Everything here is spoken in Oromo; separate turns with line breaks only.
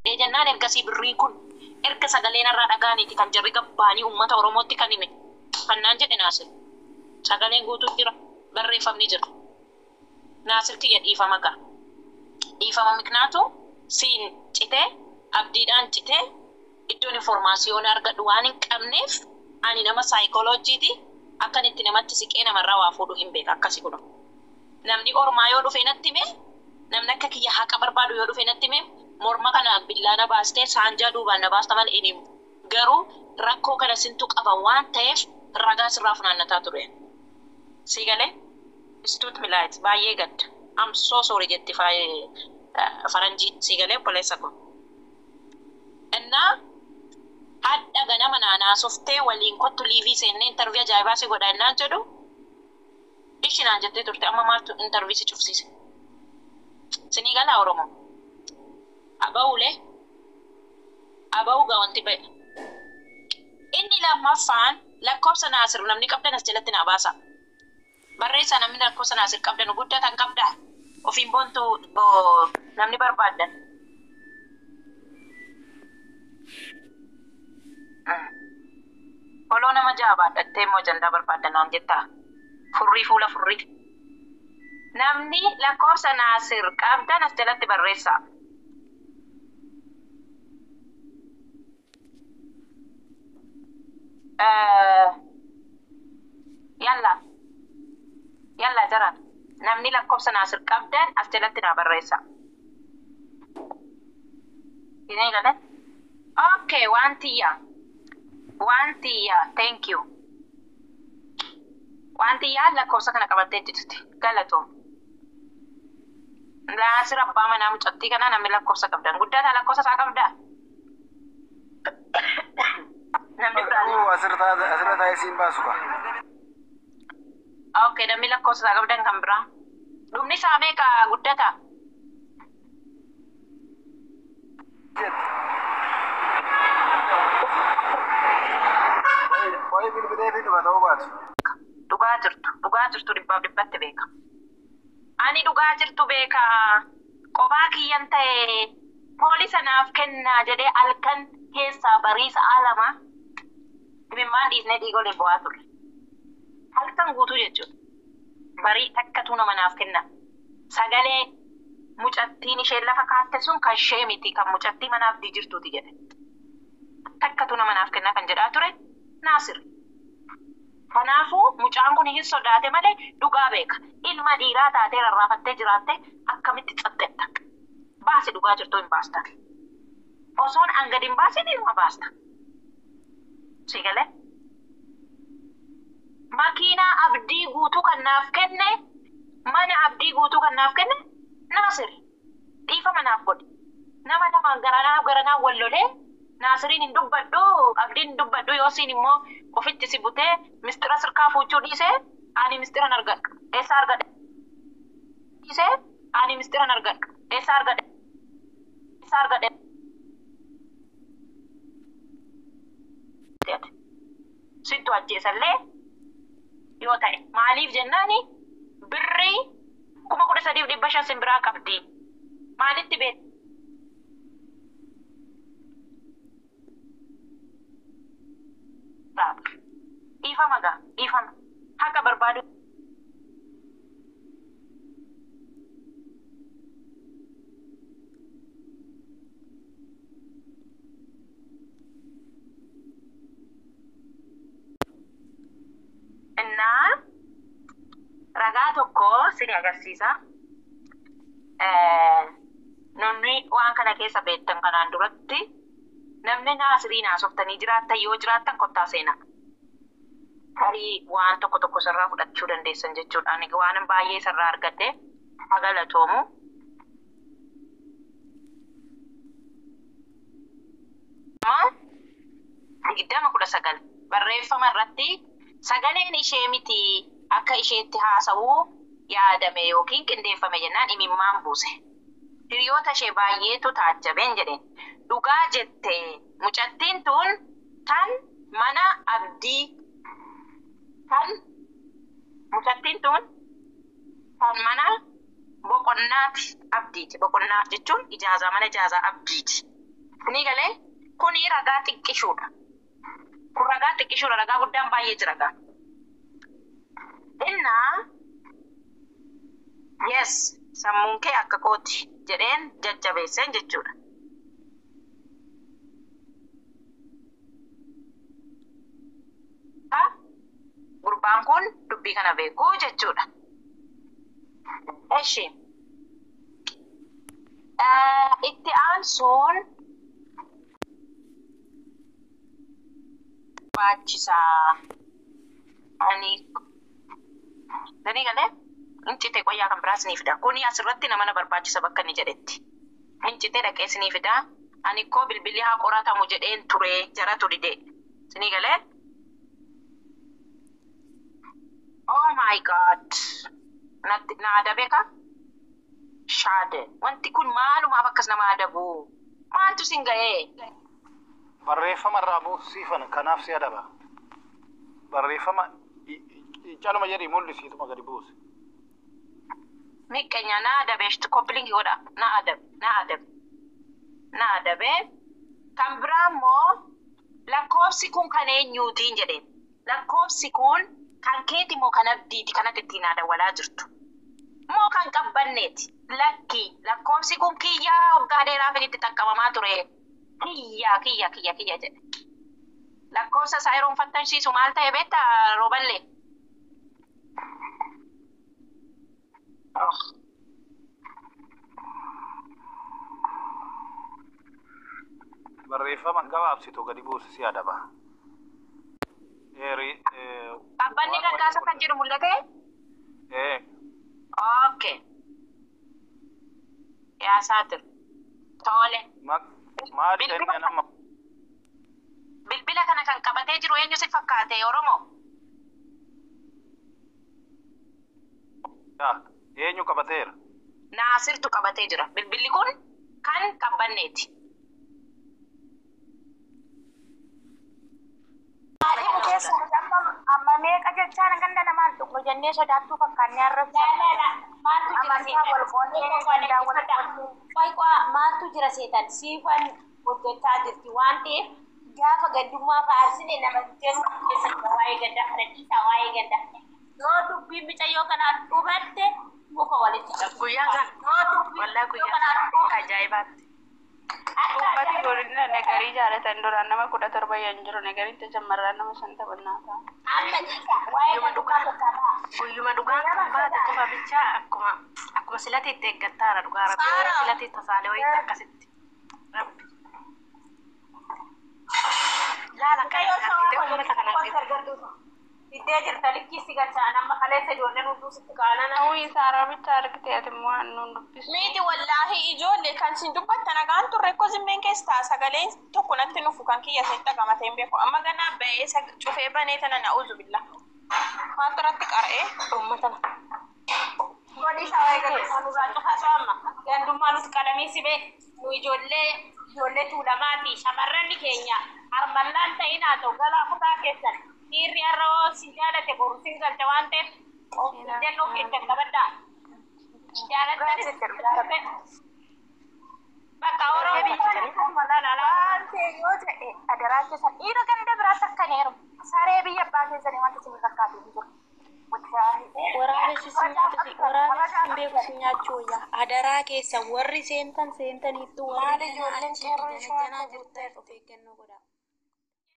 Jennaan ergasii birrii kun erga sagaleen irraa dhagaaniiti kan jarri gabbaanii uummata Oromootti kan hime. Kannaan jedhe Naasir. Sagaleen guutuu jira. Barreeffamni jira. Naasir kiyya dhiifama ga'a. Dhiifama miknaatu siin citee abdiidhaan citee iddoon informaasiyoon argadhu waan hin qabneef ani nama saayikolojiiti akkan itti namatti siqee namarraa waa fuudhu hin beeka akkasi kun. Namni ormaa yoo dhufe natti hime namni akka kiyya haqa barbaadu yoo dhufe natti hime morma kana billaana baastee saanjaa duubaan na baasta malee inni garuu rakkoo kana sintu qaba waan ta'eef ragaa sirraa funaannataa ture. Sigalee istuut milaayit baay'ee gadda. I'm so sorry jetti faranjii sigalee poleessa kun. Innaa hadda ganama naanaa softee waliin kottu liivii seennee intervii ajaa'ibaa si godha innaan jedhu ishinaan jettee turte amma maaltu intervii si cufsiise. Sinii galaa Oromoo. Aba'uu gawanti ba'e. Inni lammaffaan lakkoofsa Naasir namni qabdan as jalatti naa baasa. Barreessaa namni lakkoofsa Naasir qabdan guddatan qabdaa. Ofiin boontuu namni barbaaddan. Oloo nama jaabaadhattee immoo jandaa barbaaddanaan jettaa. Furrii fuula furrii. Namni lakkoofsa Naasir qabdan as jalatti barreessaa. Yalla jaran. Namni lakkoofsa Naasir qabdan as jalatti naa barreessaa. Ini galee? Okay, Wantiyyaa, thank you. Wantiyyaa lakkoofsa kana qabattee jirti. Galatoom. Naasir abbaa manaa mucattii kana namni lakkoofsa qabdan. Guddataa lakkoofsa isaa qabdaa? Namni biraan.
Asirratti isiin baasu ka.
Okay, namni lakkoofsa isaa qabdan kan biraa. Dhumni isaa meeqa guddataa?
Waa'ee bilbilee fi dhugaa baatu.
Dhugaa jirtu dhibbaaf dhibbatti beeka. Ani dhugaa jirtu beeka. Qophaa kiyyan ta'e poolisa naaf kennaa jedhee halkan keessaa bariisa alama. Dhimmaan dhiisnee dhiigolee bu'aa ture. Halkan guutuu jechuudha. Barii takkatu nama naaf kenna. Sagalee mucattiin isheen lafa kaatte sun kan ishee miti kan mucattii manaaf jirtuuti jedhe. Takkatu nama naaf kenna kan jedhaa ture Naasir. Kanaafuu mucaan kun hin sodaate malee dhugaa beeka. Ilma dhiiraa taatee rarraafattee jiraatte akkamitti xaxxetta. Baasi dhugaa jirtuu hin baasta. Osoon angadi hin baasin ilma baasta. Sigalee. Makiinaa abdii guutuu kan naaf kenne, mana abdii guutuu kan naaf kenne Naasir. Dhiifama naaf godhe. Nama lamaan garanaa wal lolee Naasiriin hin dubbadhu, abdiin hin dubbadhu yoo siin immoo ofitti si butee mistira sirkaa fuuchuu dhiisee ani mistiran argadha. Eessa argadha? Dhiisee ani mistiran argadha. Eessa argadha? Eessa argadha? Sittu ajjeesallee yoo ta'e maaliif jennaani birrii 13,500 simbiraa qabdi. Maalitti beektu? Ifama gaa, ifama. Haqa barbaadu. Innaa ragaa tokko sini agarsiisa. Namni waan kana keessa beektan kanaan duratti namni Naasiriin haasoftanii jiraattan yoo jiraattan kottaa seenaa. Tarii waan tokko sarraa fudhachuu dandeessan jechuudha. Ani waan baay'ee sarraa argadhe galatoomu. Digdama 19 barreeffama irratti sagaleen ishee miti akka isheetti haasa'uu yaadame yookiin qindeeffame jennaan imimmaan buuse. Hiriyoota ishee baay'eetu taajjabeen jedheen. Dhugaa jette mucattiin tun tan mana abdii mucattiin tun kan mana boqonnaati abdiiti. Boqonnaa jechuun ijaazaa mana ijaazaa abdiiti. Ni galee kuni ragaa xiqqishuudha. Kun ragaa xiqqishuudha. Ragaa guddaan baay'ee jira gaa. Innaa yes sammuun kee akka kooti jedheen jajjabeesseen jechuudha. Gurbaan kun dubbii kana beekuu jechuudha. Eshi itti aansuun barbaachisaa ani danii galee incite qoyyaa kan biraas ni fida. Kuni asirratti nama na barbaachisa bakka inni jedhetti. Incite dhaqees ni fida. Ani koo bilbilli haa qoratamu jedheen ture jaratu dide. Sini galee oh my god. Na adabe ka? Shade. Wanti kun maalumaaf akkas nama adabu. Maaltu sin ga'ee?
Barreeffama irraa buusiifan kanaaf si adaba. Barreeffama caluma jedhii mul'isiituma gadi buuse.
Miqqeenya na adabeeshtu koppilingi godha. Na adabe. Kan biraa immoo lakkoofsi kun kan eenyuutiin jedheen. Lakkoofsi kun kan keeti moo kan abdiiti kanatti ittiin adawwalaa jirtu. Moo kan qabbanneeti. Lakkoofsi kun kiyyaa waggaa dheeraaf itti xaqqabamaa ture. Kiyya jedhe. Lakkoofsa isaa yeroo fattansiisu maal ta'e beektaa rooballee?
Barreeffama gabaabsitu gadi buusi si adaba.
Qabbanni raggaasa kan jedhu mul'ate? Okay. Yaa saatir. Tole.
Maali kenna nama?
Bilbila kana kan qabatee jiru eenyu si fakkaate Oromoo?
Eenyu qabateera?
Naasirtu qabatee jira. Bilbilli kun kan qabbanneeti.
Amma meeqa jechaan ganda namaan dhufu jennee sodaattuu fakkaannee arrabsa. Maaltu jira seetan siifan hojjechaa jirti waan ta'eef gaafa gaddummaa faarsine nama keessatti waa'ee gaddaa kana dhiisaa waa'ee gaddaa. Yoo dubbiin micayyoo kanaan dhufatte muka walitti qabu.
Guyyaa kan wallaa guyyaa ajaa'ibaatti.
Ummati godina nagarii jaalatan duraan nama 17 yan jiru nagariin tajaamarraan nama 5 ta'a.
Guyyuma dhugaa kan baate qofa bichaa akkuma silatti itti eeggattaara dhugaa rabbii silatti tasaalee wayitti akkasitti. Laala kan argite uummata kan argite.
Iddee jirta likkisi gachaan amma kaleessa ijoolleen hunduu sitti kaanana.
Hawwii saaraa bicha argitee ati immoo annuun dubbisu.
Miti wallaahi ijoollee kan sin dubbatta nagaan turre ko zimmeen keessaa sagaleen tokko natti nufu kan kiyya seetta qamatee hin beeku. Amma ganaa ba'ee cufee banee tana na'uuzu billa. Maaltu irratti qara'ee uummata na.
Godhi isaa eegalee nurraa cufaatu amma. Gandummaa nuti qalamii sibee nu ijoollee tuulamaati shamarran keenya harmallaan ta'inaa ta'u galaa kutaa keessan. Dhiirri har'a si jaalate boru sin galcha waan ta'eef jennoo keessan qabaddaa. Jaalate bakka Oromoo waan ta'e yoo ta'e adaraa keessan dhiira ganda biraatti akka neeru saree biyya abbaa keessanii wanta isin fakkaatu hin jiru.
Waraabessi beeku si nyaachuu wayyaa adaraa keessa warri seentaniittu warri
ijoolleen qeerroo ishee
janaa jirtu of eeggannoo godhaa.